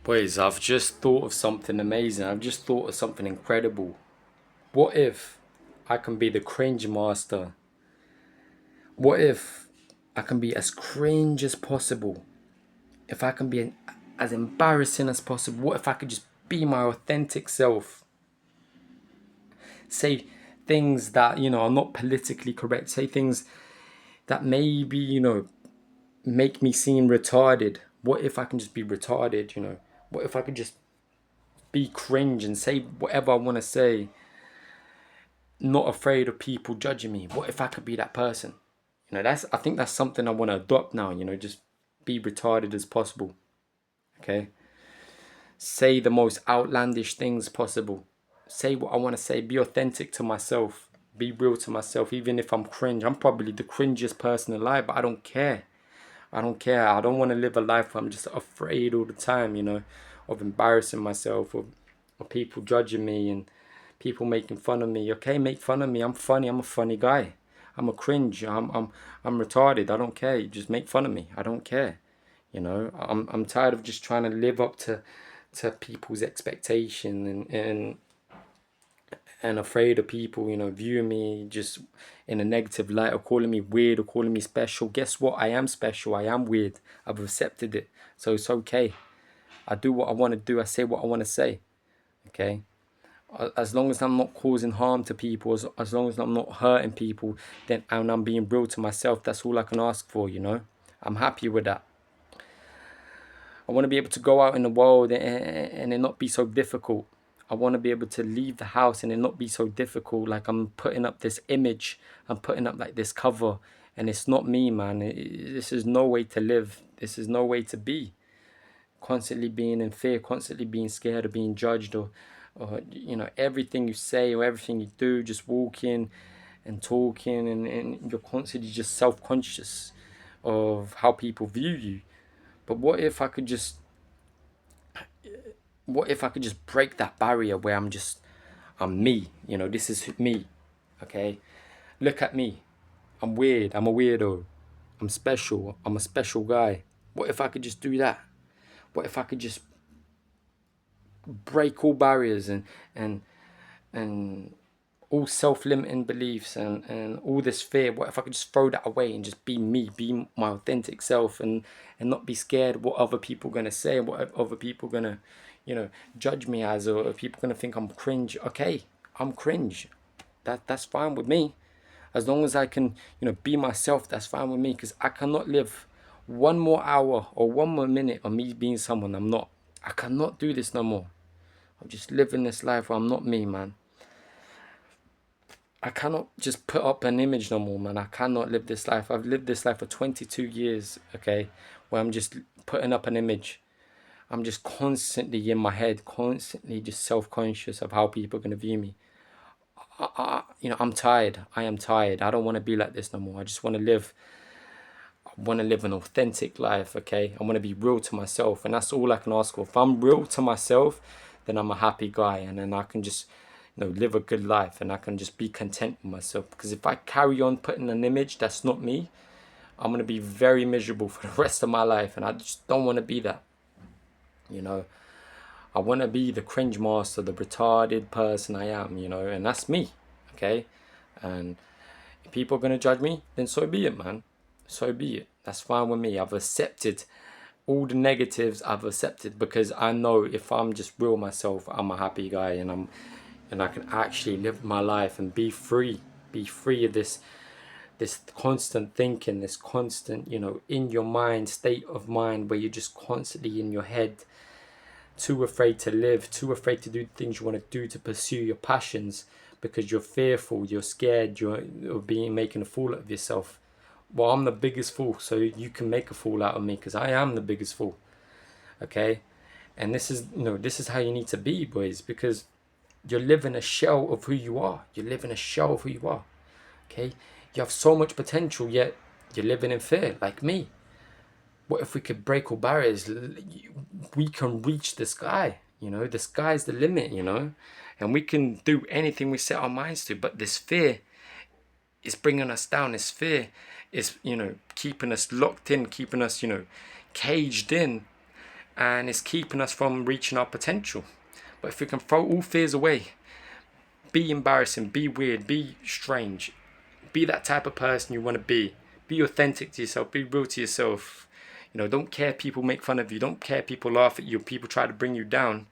Boys, I've just thought of something amazing. I've just thought of something incredible. What if I can be the cringe master? What if I can be as cringe as possible? If I can be as embarrassing as possible? What if I could just be my authentic self? Say things that, are not politically correct. Say things that maybe, make me seem retarded. What if I can just be retarded? What if I could just be cringe and say whatever I want to say, not afraid of people judging me? What if I could be that person? I think that's something I want to adopt now, just be retarded as possible. Okay? Say the most outlandish things possible. Say what I want to say, be authentic to myself, be real to myself, even if I'm cringe. I'm probably the cringiest person alive, but I don't care. I don't care. I don't want to live a life where I'm just afraid all the time, of embarrassing myself, or people judging me and people making fun of me. Okay, make fun of me. I'm funny. I'm a funny guy. I'm a cringe. I'm retarded. I don't care. Just make fun of me. I don't care. I'm tired of just trying to live up to people's expectation and afraid of people, viewing me just in a negative light, or calling me weird, or calling me special. Guess what? I am special. I am weird. I've accepted it. So it's okay. I do what I want to do. I say what I want to say. Okay? As long as I'm not causing harm to people, as long as I'm not hurting people, then and I'm being real to myself, that's all I can ask for, I'm happy with that. I want to be able to go out in the world and it not be so difficult. I want to be able to leave the house and it not be so difficult. Like I'm putting up this image, I'm putting up like this cover, and it's not me, man. This is no way to live. This is no way to be. Constantly being in fear, constantly being scared of being judged, or everything you say or everything you do, just walking and talking, and you're constantly just self-conscious of how people view you. But what if I could just break that barrier where I'm me, this is me, okay? Look at me. I'm weird, I'm a weirdo. I'm special, I'm a special guy. What if I could just do that? What if I could just break all barriers and and all self-limiting beliefs and all this fear? What if I could just throw that away and just be me, be my authentic self, and not be scared what other people are going to say, what other people are going to, judge me as, or people are going to think I'm cringe? Okay, I'm cringe. That's fine with me. As long as I can, be myself, that's fine with me, because I cannot live one more hour or one more minute of me being someone I'm not. I cannot do this no more. I'm just living this life where I'm not me, man. I cannot just put up an image no more, man. I cannot live this life. I've lived this life for 22 years, okay, where I'm just putting up an image. I'm just constantly in my head, constantly just self-conscious of how people are going to view me. I'm tired. I am tired. I don't want to be like this no more. I just want to live. I want to live an authentic life, okay? I want to be real to myself, and that's all I can ask for. If I'm real to myself, then I'm a happy guy, and then I can just, live a good life, and I can just be content with myself. Because if I carry on putting an image that's not me, I'm going to be very miserable for the rest of my life, and I just don't want to be that. I want to be the cringe master, the retarded person I am, and that's me, okay? And if people are going to judge me, then so be it, man. So be it. That's fine with me. I've accepted all the negatives. I've accepted, because I know if I'm just real myself, I'm a happy guy, and I can actually live my life and be free. Be free of this constant thinking, this constant, in your mind state of mind where you're just constantly in your head, too afraid to live, too afraid to do the things you want to do, to pursue your passions, because you're fearful, you're scared, you're making a fool out of yourself. Well, I'm the biggest fool, so you can make a fool out of me, because I am the biggest fool. Okay? And this is how you need to be, boys, because you're living a shell of who you are. You're living a shell of who you are. Okay? You have so much potential, yet you're living in fear, like me. What if we could break all barriers? We can reach the sky. The sky's the limit, and we can do anything we set our minds to. But this fear is bringing us down. This fear is, keeping us locked in, keeping us, caged in. and it's keeping us from reaching our potential. But if we can throw all fears away, be embarrassing, be weird, be strange, be that type of person you want to be authentic to yourself, be real to yourself. You know, don't care people make fun of you, don't care people laugh at you, people try to bring you down.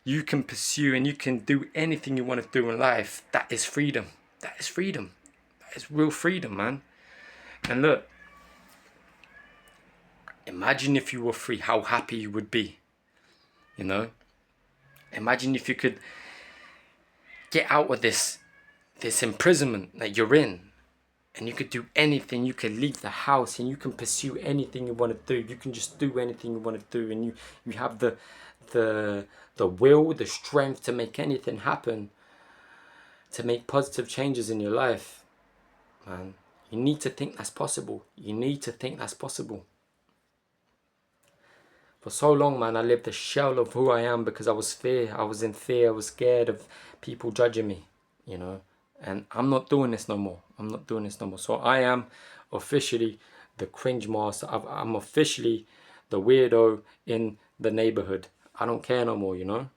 You can pursue and you can do anything you want to do in life. That is freedom. That is freedom. That is real freedom, man. And look, imagine if you were free, how happy you would be. You know, imagine if you could get out of this imprisonment that you're in, and you could do anything. You could leave the house and you can pursue anything you want to do. You can just do anything you want to do, and you have the will, the strength to make anything happen, to make positive changes in your life. Man, you need to think that's possible. You need to think that's possible. For so long, man, I lived a shell of who I am because I was in fear. I was scared of people judging me, you know. And I'm not doing this no more. I'm not doing this no more. So I am officially the cringe master. I'm officially the weirdo in the neighborhood. I don't care no more, you know.